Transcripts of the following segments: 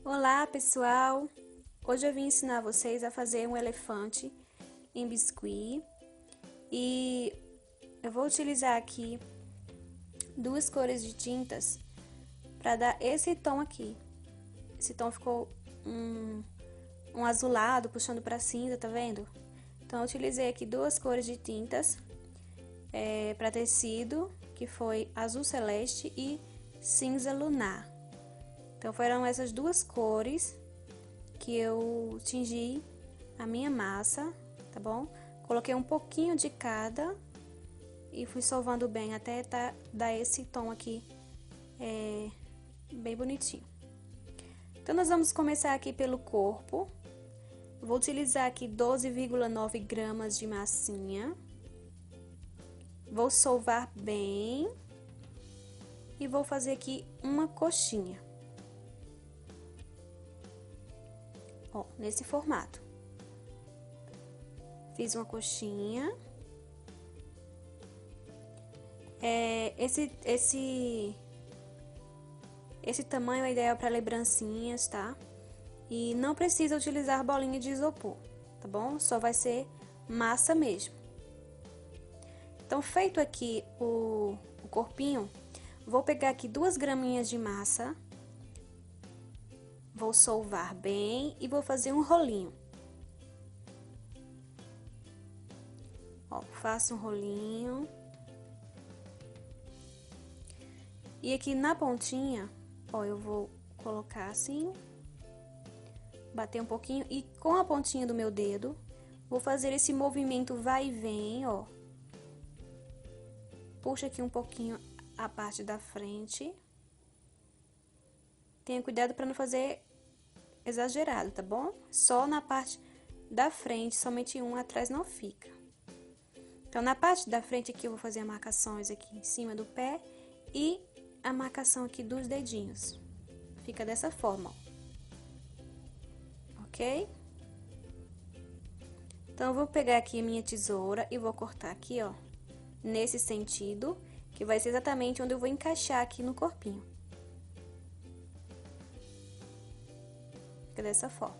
Olá, pessoal! Hoje eu vim ensinar vocês a fazer um elefante em biscuit e eu vou utilizar aqui duas cores de tintas para dar esse tom aqui. Esse tom ficou um azulado puxando para cinza, tá vendo? Então eu utilizei aqui duas cores de tintas para tecido, que foi azul celeste e cinza lunar. Então foram essas duas cores que eu tingi a minha massa, tá bom? Coloquei um pouquinho de cada e fui sovando bem até dar esse tom aqui, bem bonitinho. Então, nós vamos começar aqui pelo corpo. Vou utilizar aqui 12,9 gramas de massinha. Vou sovar bem e vou fazer aqui uma coxinha. Ó, nesse formato. Fiz uma coxinha. Esse tamanho é ideal para lembrancinhas, tá? E não precisa utilizar bolinha de isopor, tá bom? Só vai ser massa mesmo. Então, feito aqui o corpinho, vou pegar aqui 2 graminhas de massa. Vou sovar bem e vou fazer um rolinho. Ó, faço um rolinho. E aqui na pontinha, ó, eu vou colocar assim, bater um pouquinho e com a pontinha do meu dedo, vou fazer esse movimento vai e vem, ó. Puxa aqui um pouquinho a parte da frente. Tenha cuidado para não fazer exagerado, tá bom? Só na parte da frente, somente um, atrás não fica. Então, na parte da frente aqui, eu vou fazer marcações aqui em cima do pé e a marcação aqui dos dedinhos. Fica dessa forma, ó. Ok? Então, eu vou pegar aqui a minha tesoura e vou cortar aqui, ó, nesse sentido, que vai ser exatamente onde eu vou encaixar aqui no corpinho. Fica dessa forma.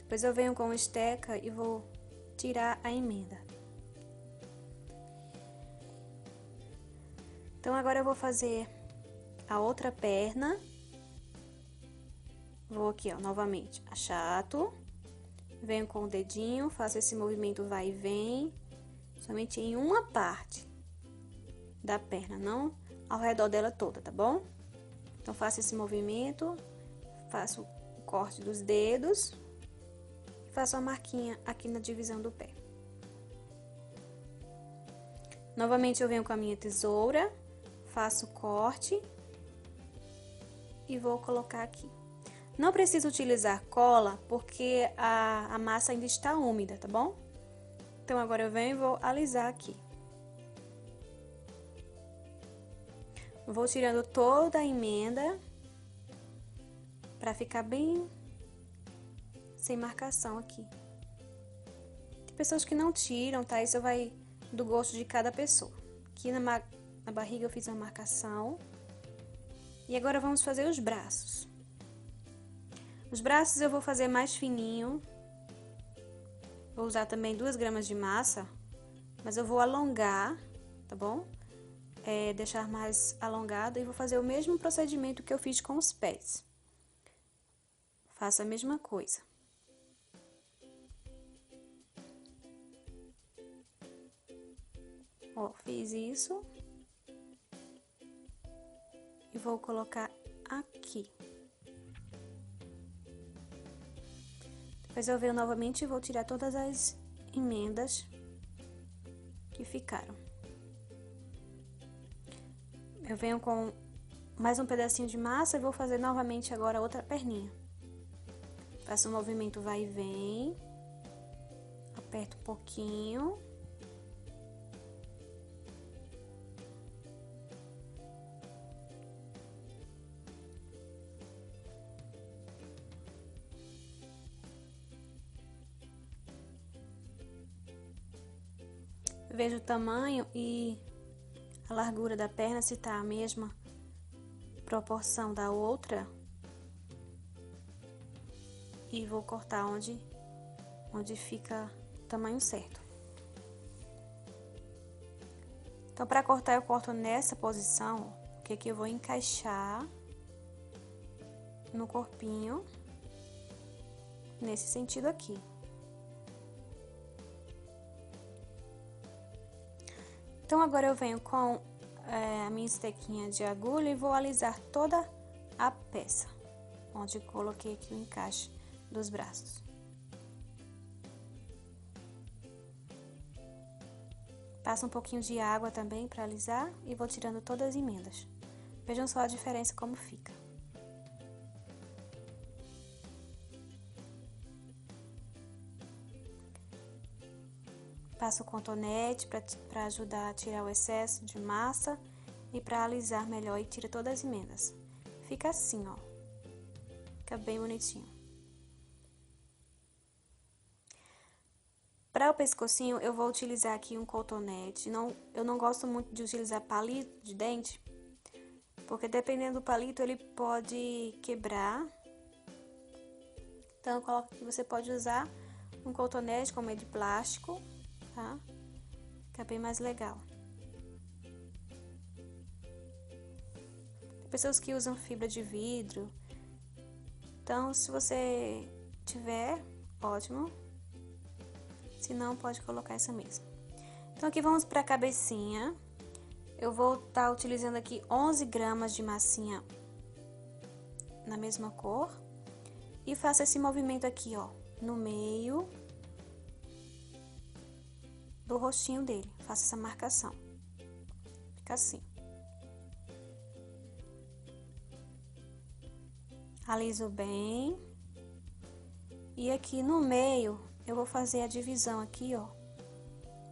Depois eu venho com esteca e vou tirar a emenda. Então, agora eu vou fazer a outra perna. Vou aqui, ó, novamente, achato. Venho com o dedinho, faço esse movimento vai e vem, somente em uma parte da perna, não ao redor dela toda, tá bom? Então, faço esse movimento, faço o corte dos dedos, faço a marquinha aqui na divisão do pé. Novamente, eu venho com a minha tesoura, faço o corte e vou colocar aqui. Não preciso utilizar cola, porque a massa ainda está úmida, tá bom? Então, agora eu venho e vou alisar aqui. Vou tirando toda a emenda, pra ficar bem sem marcação aqui. Tem pessoas que não tiram, tá? Isso vai do gosto de cada pessoa. Aqui na barriga eu fiz uma marcação. E agora vamos fazer os braços. Os braços eu vou fazer mais fininho. Vou usar também 2 gramas de massa, mas eu vou alongar, tá bom? Deixar mais alongado e vou fazer o mesmo procedimento que eu fiz com os pés. Faço a mesma coisa. Ó, fiz isso. E vou colocar aqui. Depois eu venho novamente e vou tirar todas as emendas que ficaram. Eu venho com mais um pedacinho de massa e vou fazer novamente agora outra perninha. Faço um movimento vai e vem. Aperto um pouquinho. Vejo o tamanho e a largura da perna, se tá a mesma proporção da outra, e vou cortar onde fica o tamanho certo. Então, para cortar, eu corto nessa posição, que aqui eu vou encaixar no corpinho, nesse sentido aqui. Então, agora eu venho com a minha estequinha de agulha e vou alisar toda a peça, onde eu coloquei aqui o encaixe dos braços. Passo um pouquinho de água também para alisar e vou tirando todas as emendas. Vejam só a diferença como fica. Passo o cotonete para ajudar a tirar o excesso de massa e para alisar melhor e tira todas as emendas. Fica assim, ó. Fica bem bonitinho. Para o pescocinho, eu vou utilizar aqui um cotonete. Eu não gosto muito de utilizar palito de dente, porque dependendo do palito, ele pode quebrar. Então, eu coloco que você pode usar um cotonete como é de plástico, tá? Fica bem mais legal. Tem pessoas que usam fibra de vidro. Então, se você tiver, ótimo. Se não, pode colocar essa mesmo. Então, aqui vamos para a cabecinha. Eu vou estar utilizando aqui 11 gramas de massinha na mesma cor. E faço esse movimento aqui, ó, no meio do rostinho dele. Faço essa marcação. Fica assim. Aliso bem. E aqui no meio, eu vou fazer a divisão aqui, ó,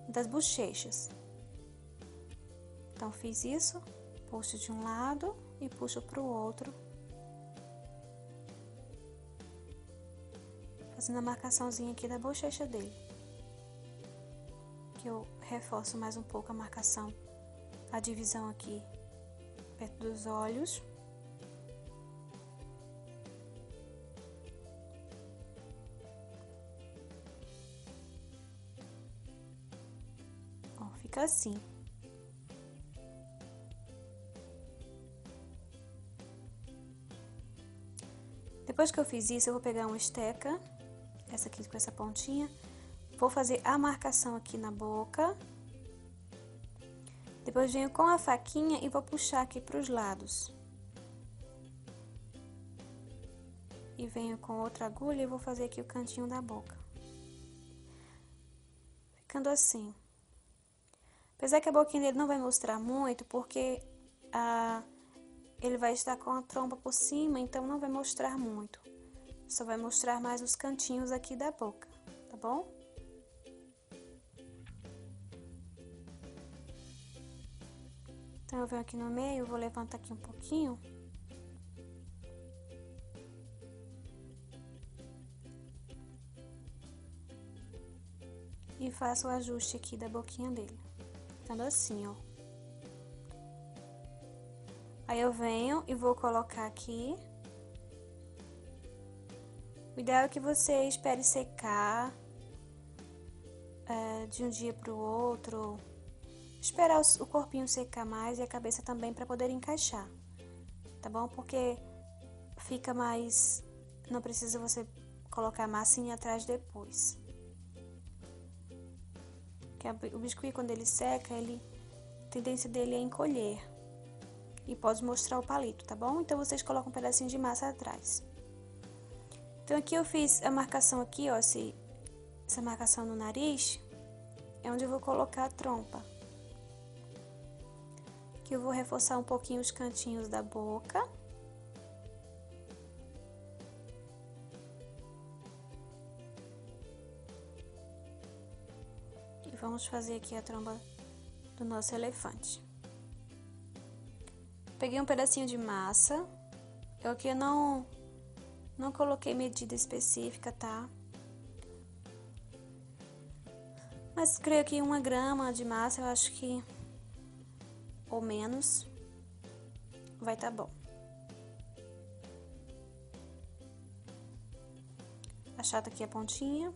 das bochechas. Então, fiz isso, puxo de um lado e puxo pro outro. Fazendo a marcaçãozinha aqui da bochecha dele. Que eu reforço mais um pouco a marcação, a divisão aqui, perto dos olhos. Ó, fica assim. Depois que eu fiz isso, eu vou pegar uma esteca, essa aqui com essa pontinha, vou fazer a marcação aqui na boca. Depois venho com a faquinha e vou puxar aqui para os lados. E venho com outra agulha e vou fazer aqui o cantinho da boca. Ficando assim. Apesar que a boquinha dele não vai mostrar muito, porque ele vai estar com a trompa por cima, então não vai mostrar muito. Só vai mostrar mais os cantinhos aqui da boca, tá bom? Então, eu venho aqui no meio, vou levantar aqui um pouquinho. E faço o ajuste aqui da boquinha dele. Ficando assim, ó. Aí, eu venho e vou colocar aqui. O ideal é que você espere secar de um dia pro outro. Esperar o corpinho secar mais e a cabeça também para poder encaixar, tá bom? Porque fica mais... Não precisa você colocar a massinha atrás depois. Porque o biscuit, quando ele seca, a tendência dele é encolher. E pode mostrar o palito, tá bom? Então, vocês colocam um pedacinho de massa atrás. Então, aqui eu fiz a marcação aqui, ó, essa marcação no nariz, é onde eu vou colocar a trompa. Aqui eu vou reforçar um pouquinho os cantinhos da boca. E vamos fazer aqui a tromba do nosso elefante. Peguei um pedacinho de massa. Eu aqui não coloquei medida específica, tá? Mas creio que 1 grama de massa, eu acho que... ou menos, vai tá bom. achato aqui a pontinha.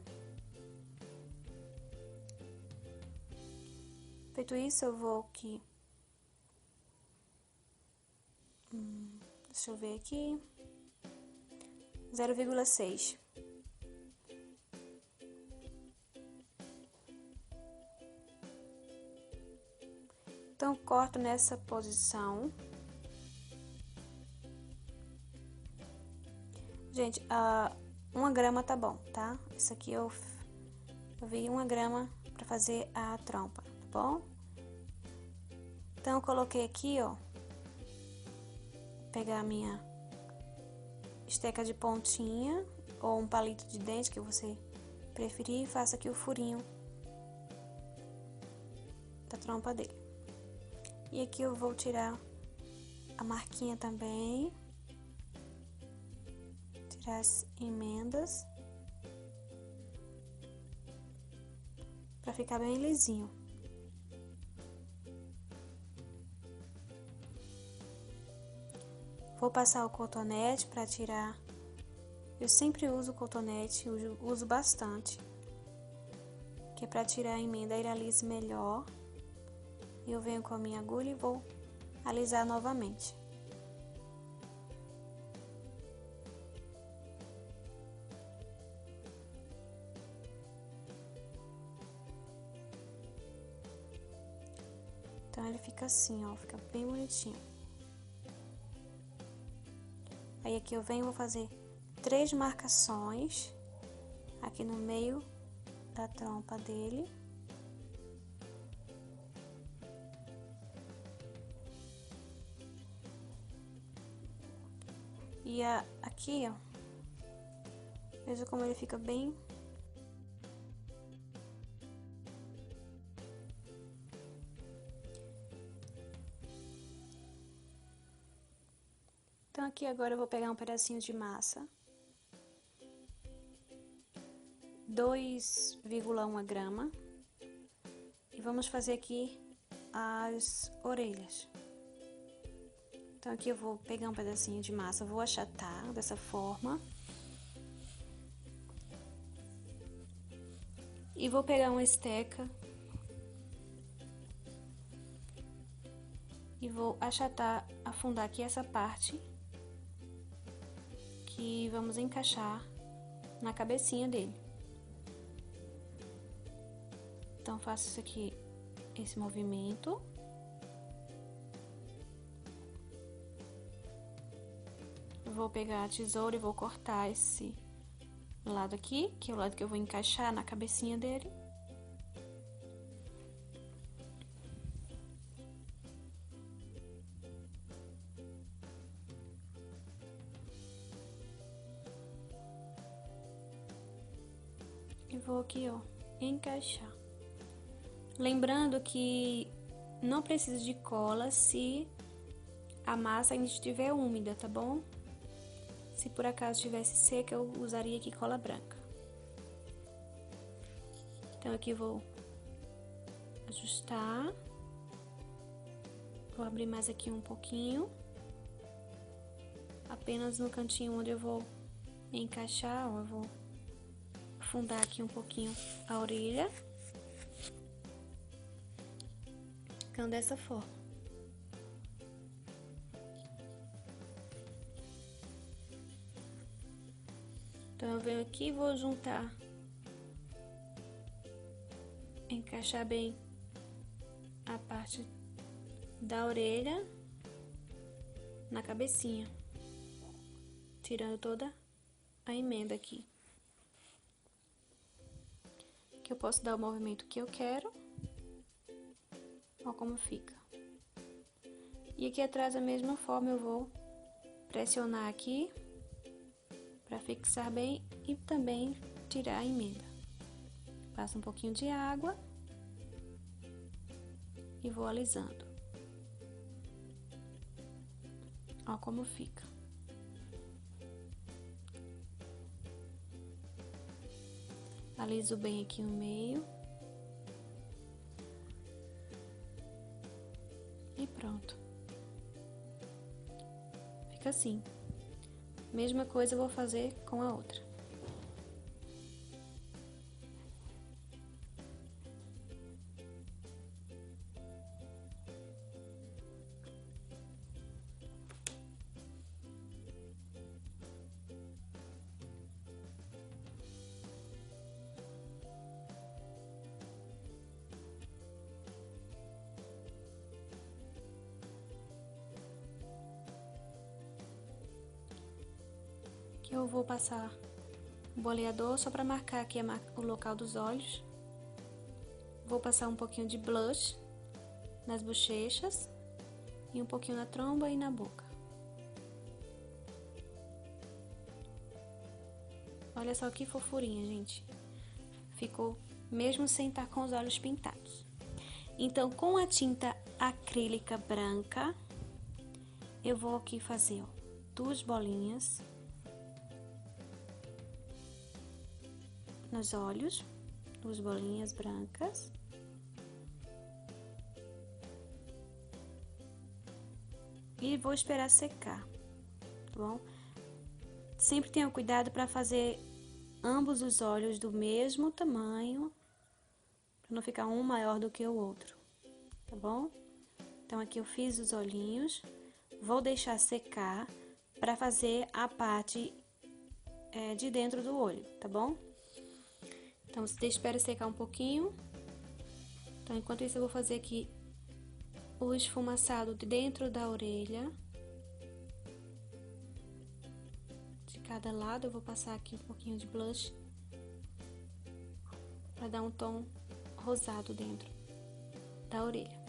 Feito isso, eu vou aqui. Deixa eu ver aqui. 0,6. Então, corto nessa posição. Gente, 1 grama tá bom, tá? Isso aqui eu vi 1 grama pra fazer a trompa, tá bom? Então, eu coloquei aqui, ó. Vou pegar a minha esteca de pontinha ou um palito de dente que você preferir e faço aqui o furinho da trompa dele. E aqui eu vou tirar a marquinha também, tirar as emendas, pra ficar bem lisinho. Vou passar o cotonete pra tirar. Eu sempre uso cotonete, uso bastante, que é pra tirar a emenda e alise melhor. E eu venho com a minha agulha e vou alisar novamente. Então, ele fica assim, ó, fica bem bonitinho. Aí, aqui eu venho e vou fazer 3 marcações aqui no meio da trompa dele. E aqui, ó, veja como ele fica bem. Então, aqui agora eu vou pegar um pedacinho de massa, 2,1 grama, e vamos fazer aqui as orelhas. Então, aqui eu vou pegar um pedacinho de massa, vou achatar dessa forma. E vou pegar uma esteca e vou achatar, afundar aqui essa parte que vamos encaixar na cabecinha dele. Então, faço isso aqui, esse movimento. Vou pegar a tesoura e vou cortar esse lado aqui, que é o lado que eu vou encaixar na cabecinha dele. E vou aqui, ó, encaixar. Lembrando que não precisa de cola se a massa ainda estiver úmida, tá bom? Se por acaso estivesse seca, eu usaria aqui cola branca. Então, aqui vou ajustar. Vou abrir mais aqui um pouquinho. Apenas no cantinho onde eu vou encaixar, ó, eu vou afundar aqui um pouquinho a orelha. Ficando dessa forma. Então, eu venho aqui e vou juntar, encaixar bem a parte da orelha na cabecinha, tirando toda a emenda aqui. Que eu posso dar o movimento que eu quero. Olha como fica. E aqui atrás, da mesma forma, eu vou pressionar aqui para fixar bem e também tirar a emenda. Passo um pouquinho de água e vou alisando. Olha como fica. Aliso bem aqui no meio. E pronto. Fica assim. Mesma coisa eu vou fazer com a outra. Que eu vou passar o boleador só para marcar aqui o local dos olhos. Vou passar um pouquinho de blush nas bochechas e um pouquinho na tromba e na boca. Olha só que fofurinha, gente. Ficou mesmo sem estar com os olhos pintados. Então, com a tinta acrílica branca, eu vou aqui fazer, ó, 2 bolinhas nos olhos, 2 bolinhas brancas. E vou esperar secar, tá bom? Sempre tenha cuidado para fazer ambos os olhos do mesmo tamanho, para não ficar um maior do que o outro, tá bom? Então, aqui eu fiz os olhinhos, vou deixar secar para fazer a parte de dentro do olho, tá bom? Então, você espera secar um pouquinho. Então, enquanto isso, eu vou fazer aqui o esfumaçado de dentro da orelha. De cada lado, eu vou passar aqui um pouquinho de blush para dar um tom rosado dentro da orelha.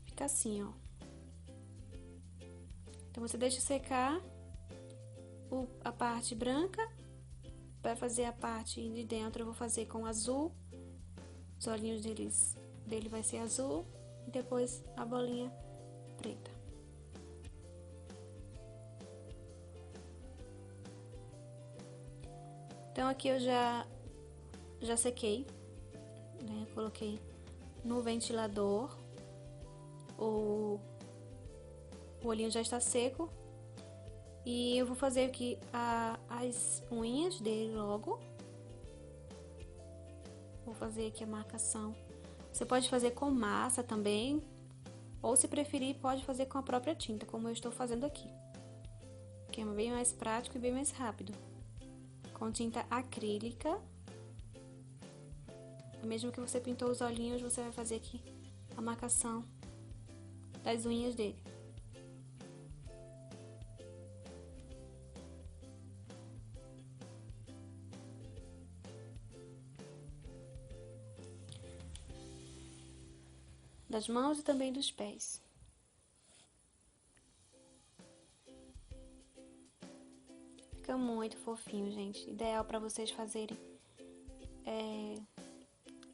Fica assim, ó. Então, você deixa secar a parte branca. Para fazer a parte de dentro, eu vou fazer com azul. Os olhinhos dele vai ser azul. E depois a bolinha preta. Então, aqui eu já sequei, né? Coloquei no ventilador. O olhinho já está seco. E eu vou fazer aqui as unhas dele logo. Vou fazer aqui a marcação. Você pode fazer com massa também, ou se preferir, pode fazer com a própria tinta, como eu estou fazendo aqui. Que é bem mais prático e bem mais rápido. Com tinta acrílica. Mesmo que você pintou os olhinhos, você vai fazer aqui a marcação das unhas dele. Das mãos e também dos pés. Fica muito fofinho, gente. Ideal para vocês fazerem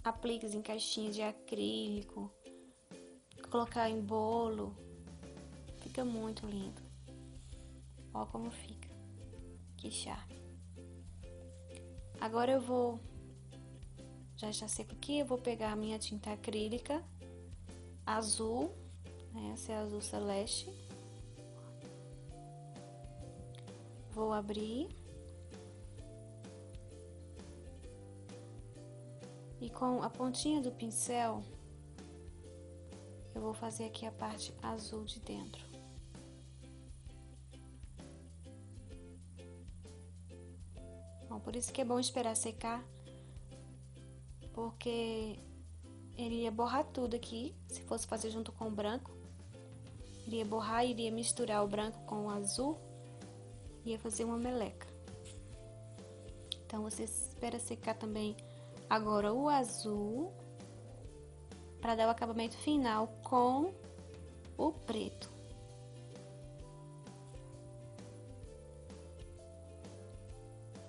apliques em caixinhas de acrílico, colocar em bolo. Fica muito lindo. Ó como fica. Que charme. Agora eu vou... Já está seco aqui, eu vou pegar a minha tinta acrílica azul, né? Essa é azul celeste. Vou abrir. E com a pontinha do pincel, eu vou fazer aqui a parte azul de dentro. Bom, por isso que é bom esperar secar, porque ele ia borrar tudo aqui, se fosse fazer junto com o branco. Iria borrar, iria misturar o branco com o azul, ia fazer uma meleca. Então, você espera secar também agora o azul, para dar o acabamento final com o preto.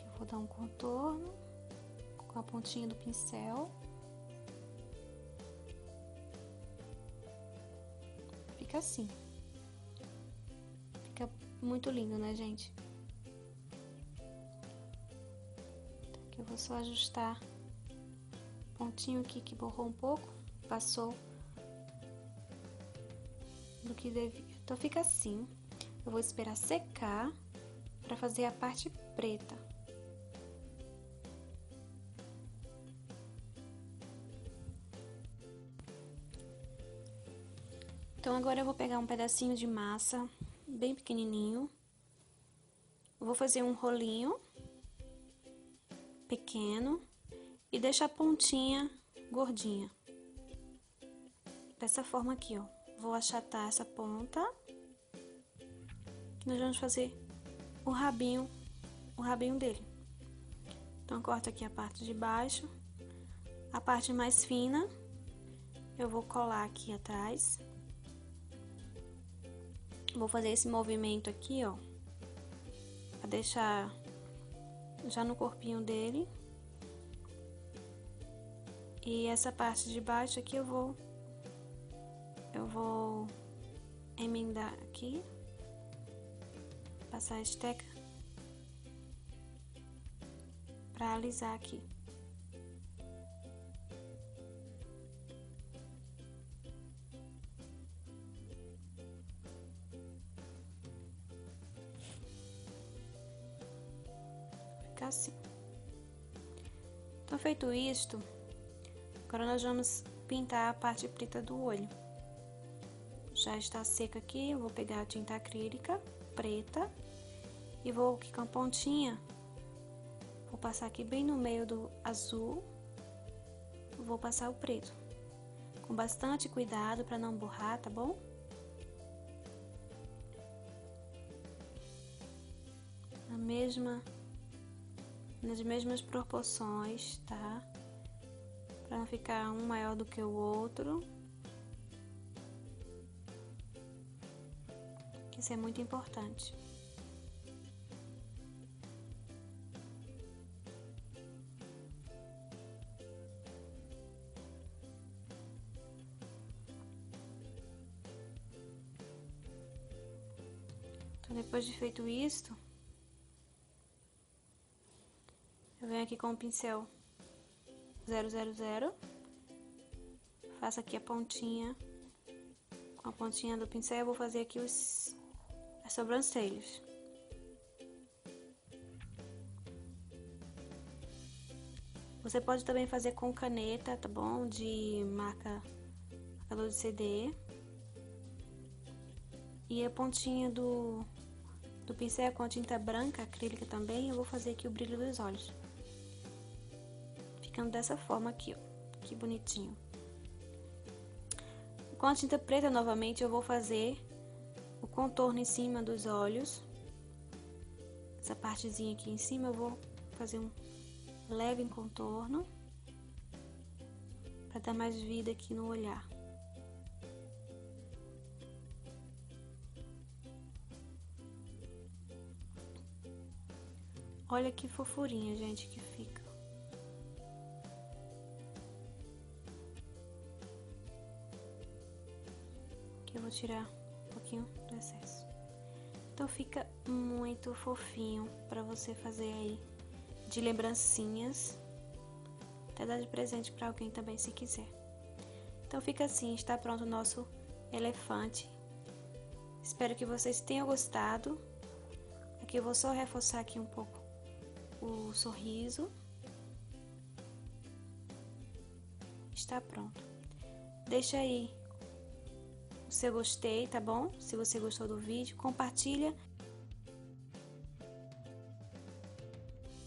Eu vou dar um contorno com a pontinha do pincel. Fica assim. Fica muito lindo, né, gente? Aqui eu vou só ajustar o pontinho aqui que borrou um pouco, passou do que devia. Então, fica assim. Eu vou esperar secar para fazer a parte preta. Então, agora eu vou pegar um pedacinho de massa, bem pequenininho. Vou fazer um rolinho. pequeno e deixa a pontinha gordinha. Dessa forma aqui, ó. Vou achatar essa ponta. Que nós vamos fazer o rabinho dele. Então, corto aqui a parte de baixo. A parte mais fina, eu vou colar aqui atrás. Vou fazer esse movimento aqui, ó. Pra deixar já no corpinho dele. E essa parte de baixo aqui eu vou emendar aqui. Passar a esteca pra alisar aqui. Fica assim. Então, feito isto, agora nós vamos pintar a parte preta do olho. Já está seca aqui, eu vou pegar a tinta acrílica preta e vou aqui com a pontinha, vou passar aqui bem no meio do azul, vou passar o preto, com bastante cuidado para não borrar, tá bom? Nas mesmas proporções, tá? Para não ficar um maior do que o outro. Isso é muito importante. Então, depois de feito isto, eu venho aqui com o pincel 000, faço aqui a pontinha, com a pontinha do pincel eu vou fazer aqui as sobrancelhas. Você pode também fazer com caneta, tá bom? De marcador de CD. E a pontinha do pincel com a tinta branca, acrílica também, eu vou fazer aqui o brilho dos olhos. Ficando dessa forma aqui, ó. Que bonitinho. Com a tinta preta, novamente, eu vou fazer o contorno em cima dos olhos. Essa partezinha aqui em cima, eu vou fazer um leve contorno. Pra dar mais vida aqui no olhar. Olha que fofurinha, gente, que fica. Aqui eu vou tirar um pouquinho do excesso. Então fica muito fofinho pra você fazer aí de lembrancinhas. Até dar de presente pra alguém também, se quiser. Então fica assim, está pronto o nosso elefante. Espero que vocês tenham gostado. Aqui eu vou só reforçar aqui um pouco o sorriso. Está pronto. Deixa aí o seu gostei, tá bom? Se você gostou do vídeo, compartilha